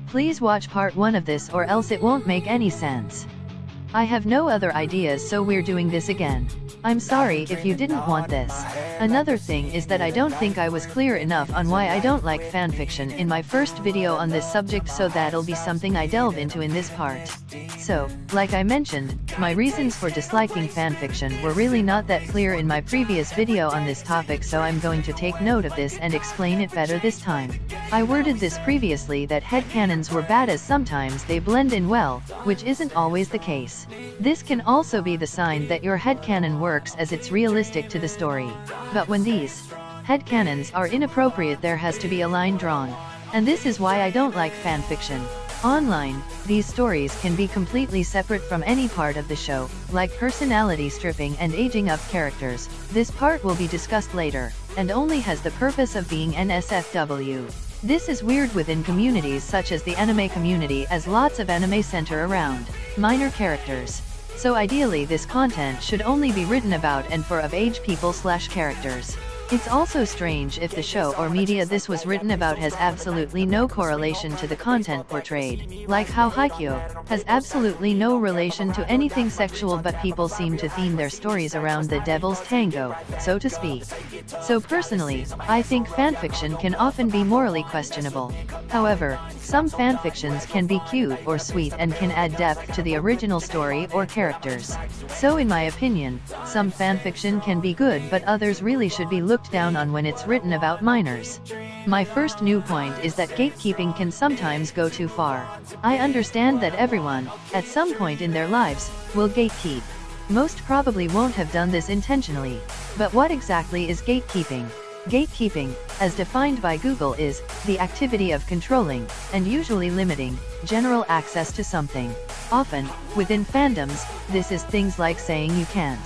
Please watch part 1 of this or else it won't make any sense. I have no other ideas, so we're doing this again. I'm sorry if you didn't want this. Another thing is that I don't think I was clear enough on why I don't like fanfiction in my first video on this subject, so that'll be something I delve into in this part. So, like I mentioned, my reasons for disliking fanfiction were really not that clear in my previous video on this topic, so I'm going to take note of this and explain it better this time. I worded this previously that headcanons were bad as sometimes they blend in well, which isn't always the case. This can also be the sign that your headcanon works as it's realistic to the story. But when these headcanons are inappropriate, there has to be a line drawn. And this is why I don't like fanfiction. Online, these stories can be completely separate from any part of the show, like personality stripping and aging up characters. This part will be discussed later, and only has the purpose of being NSFW. This is weird within communities such as the anime community, as lots of anime center around minor characters. So ideally this content should only be written about and for of-age people/characters. It's also strange if the show or media this was written about has absolutely no correlation to the content portrayed, like how Haikyuu has absolutely no relation to anything sexual, but people seem to theme their stories around the devil's tango, so to speak. So personally, I think fanfiction can often be morally questionable. However, some fanfictions can be cute or sweet and can add depth to the original story or characters. So in my opinion, some fanfiction can be good, but others really should be looked down on when it's written about minors. My first new point is that gatekeeping can sometimes go too far. I understand that everyone, at some point in their lives, will gatekeep. Most probably won't have done this intentionally. But what exactly is gatekeeping? Gatekeeping, as defined by Google, is the activity of controlling, and usually limiting, general access to something. Often, within fandoms, this is things like saying you can't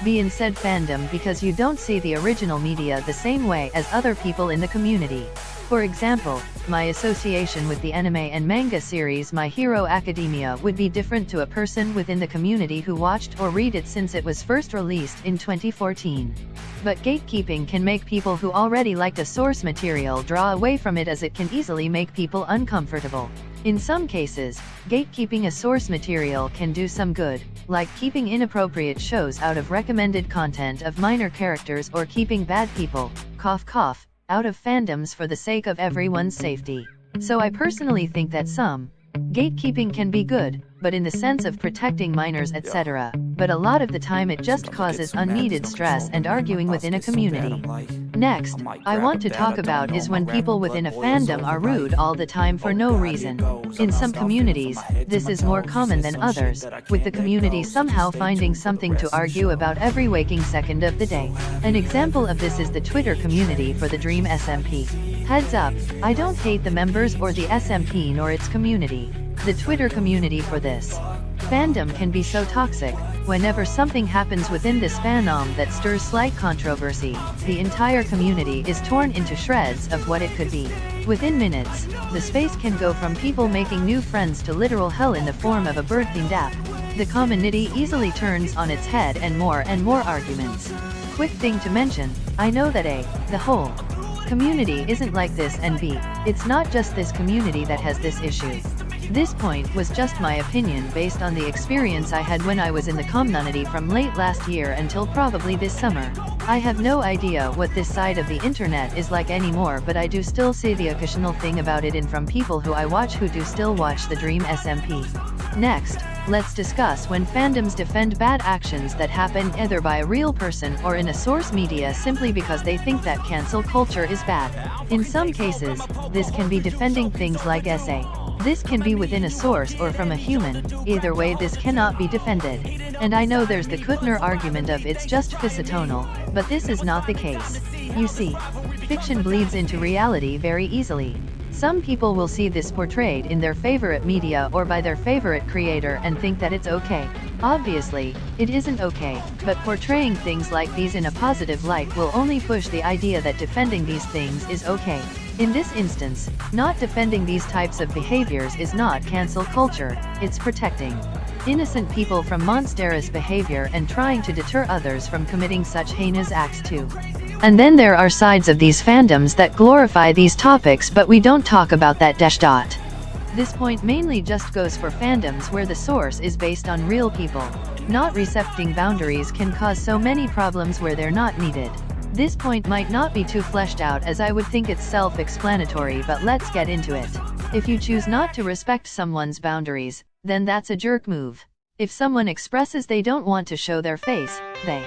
be in said fandom because you don't see the original media the same way as other people in the community. For example, my association with the anime and manga series My Hero Academia would be different to a person within the community who watched or read it since it was first released in 2014. But gatekeeping can make people who already liked a source material draw away from it, as it can easily make people uncomfortable. In some cases, gatekeeping a source material can do some good, like keeping inappropriate shows out of recommended content of minor characters, or keeping bad people, cough cough, out of fandoms for the sake of everyone's safety. So I personally think that some gatekeeping can be good, but in the sense of protecting minors, etc. But a lot of the time it just causes unneeded stress and arguing within a community. Next, I want to talk about is when people within a fandom are rude all the time for no reason. In some communities, this is more common than others, with the community somehow finding something to argue about every waking second of the day. An example of this is the Twitter community for the Dream SMP. Heads up, I don't hate the members or the SMP nor its community. The Twitter community for this fandom can be so toxic. Whenever something happens within this fandom that stirs slight controversy, the entire community is torn into shreds of what it could be. Within minutes, the space can go from people making new friends to literal hell in the form of a bird-themed app. The community easily turns on its head and more arguments. Quick thing to mention, I know that A, the whole community isn't like this, and B, it's not just this community that has this issue. This point was just my opinion based on the experience I had when I was in the community from late last year until probably this summer. I have no idea what this side of the internet is like anymore, but I do still see the occasional thing about it in from people who I watch who do still watch the Dream SMP. Next, let's discuss when fandoms defend bad actions that happen either by a real person or in a source media simply because they think that cancel culture is bad. In some cases, this can be defending things like SA. This can be within a source or from a human. Either way, this cannot be defended. And I know there's the Kuttner argument of it's just physitonal, but this is not the case. You see, fiction bleeds into reality very easily. Some people will see this portrayed in their favorite media or by their favorite creator and think that it's okay. Obviously, it isn't okay, but portraying things like these in a positive light will only push the idea that defending these things is okay. In this instance, not defending these types of behaviors is not cancel culture, it's protecting innocent people from monstrous behavior and trying to deter others from committing such heinous acts too. And then there are sides of these fandoms that glorify these topics, but we don't talk about that. This point mainly just goes for fandoms where the source is based on real people. Not respecting boundaries can cause so many problems where they're not needed. This point might not be too fleshed out as I would think it's self-explanatory, but let's get into it. If you choose not to respect someone's boundaries, then that's a jerk move. If someone expresses they don't want to show their face, they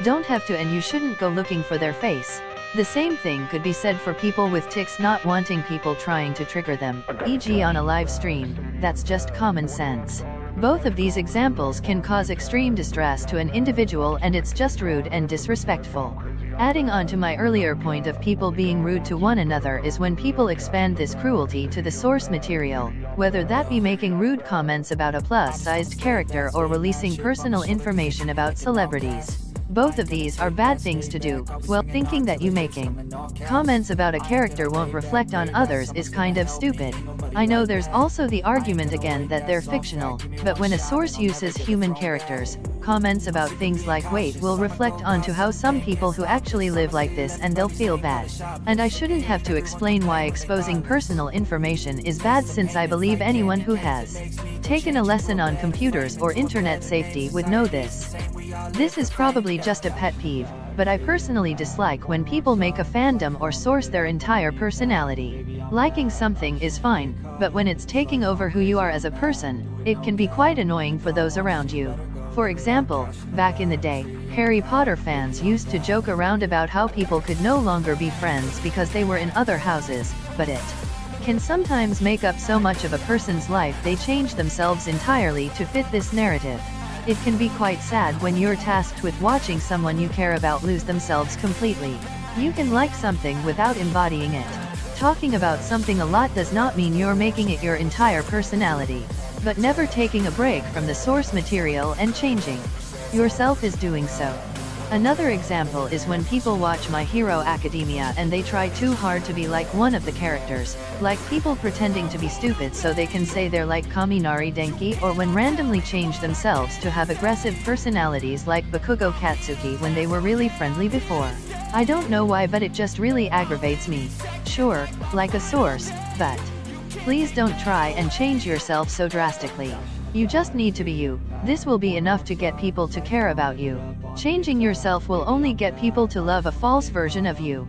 don't have to, and you shouldn't go looking for their face. The same thing could be said for people with tics not wanting people trying to trigger them, e.g. on a live stream. That's just common sense. Both of these examples can cause extreme distress to an individual, and it's just rude and disrespectful. Adding on to my earlier point of people being rude to one another is when people expand this cruelty to the source material, whether that be making rude comments about a plus-sized character or releasing personal information about celebrities. Both of these are bad things to do, while thinking that you making comments about a character won't reflect on others is kind of stupid. I know there's also the argument again that they're fictional, but when a source uses human characters, comments about things like weight will reflect onto how some people who actually live like this, and they'll feel bad. And I shouldn't have to explain why exposing personal information is bad, since I believe anyone who has taken a lesson on computers or internet safety would know this. This is probably just a pet peeve, but I personally dislike when people make a fandom or source their entire personality. Liking something is fine, but when it's taking over who you are as a person, it can be quite annoying for those around you. For example, back in the day, Harry Potter fans used to joke around about how people could no longer be friends because they were in other houses, but it can sometimes make up so much of a person's life they change themselves entirely to fit this narrative. It can be quite sad when you're tasked with watching someone you care about lose themselves completely. You can like something without embodying it. Talking about something a lot does not mean you're making it your entire personality. But never taking a break from the source material and changing yourself is doing so. Another example is when people watch My Hero Academia and they try too hard to be like one of the characters, like people pretending to be stupid so they can say they're like Kaminari Denki, or when randomly change themselves to have aggressive personalities like Bakugo Katsuki when they were really friendly before. I don't know why, but it just really aggravates me. Sure, like a source, but please don't try and change yourself so drastically. You just need to be you. This will be enough to get people to care about you. Changing yourself will only get people to love a false version of you.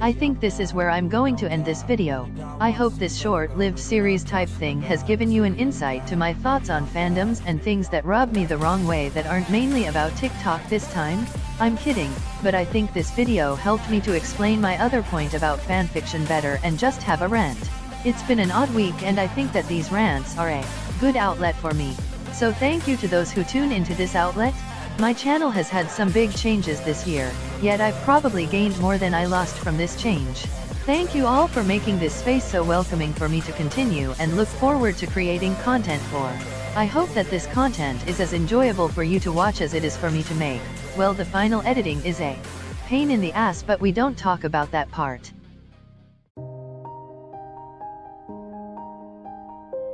I think this is where I'm going to end this video. I hope this short-lived series type thing has given you an insight to my thoughts on fandoms and things that rub me the wrong way that aren't mainly about TikTok this time. I'm kidding, but I think this video helped me to explain my other point about fanfiction better and just have a rant. It's been an odd week, and I think that these rants are a good outlet for me. So thank you to those who tune into this outlet. My channel has had some big changes this year, yet I've probably gained more than I lost from this change. Thank you all for making this space so welcoming for me to continue and look forward to creating content for. I hope that this content is as enjoyable for you to watch as it is for me to make. Well, the final editing is a pain in the ass, but we don't talk about that part.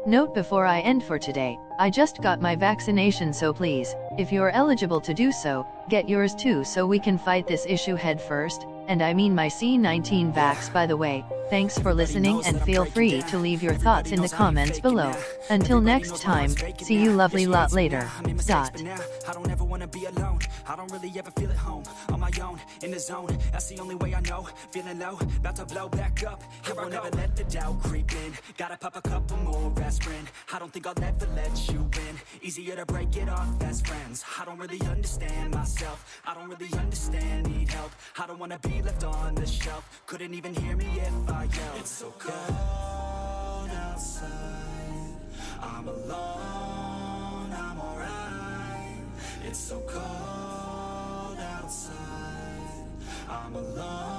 Note before I end for today, I just got my vaccination, so please, if you're eligible to do so, get yours too so we can fight this issue head first, and I mean my C19 vax, by the way. Thanks for listening, and feel free to leave your thoughts in the comments below. Until next time, see you lovely lot later. Dot. I don't ever wanna be alone. I don't really ever feel at home. On my own, in the zone. That's the only way I know. Feeling low, about to blow back up. Here I won't ever let the doubt creep in. Gotta pop a couple more aspirin. I don't think I'll ever let you in. Easier to break it off best friends. I don't really understand myself. I don't really understand, need help. I don't wanna be left on the shelf. Couldn't even hear me if I yelled. It's so cold outside. I'm alone, I'm alright. It's so cold outside. I'm alone.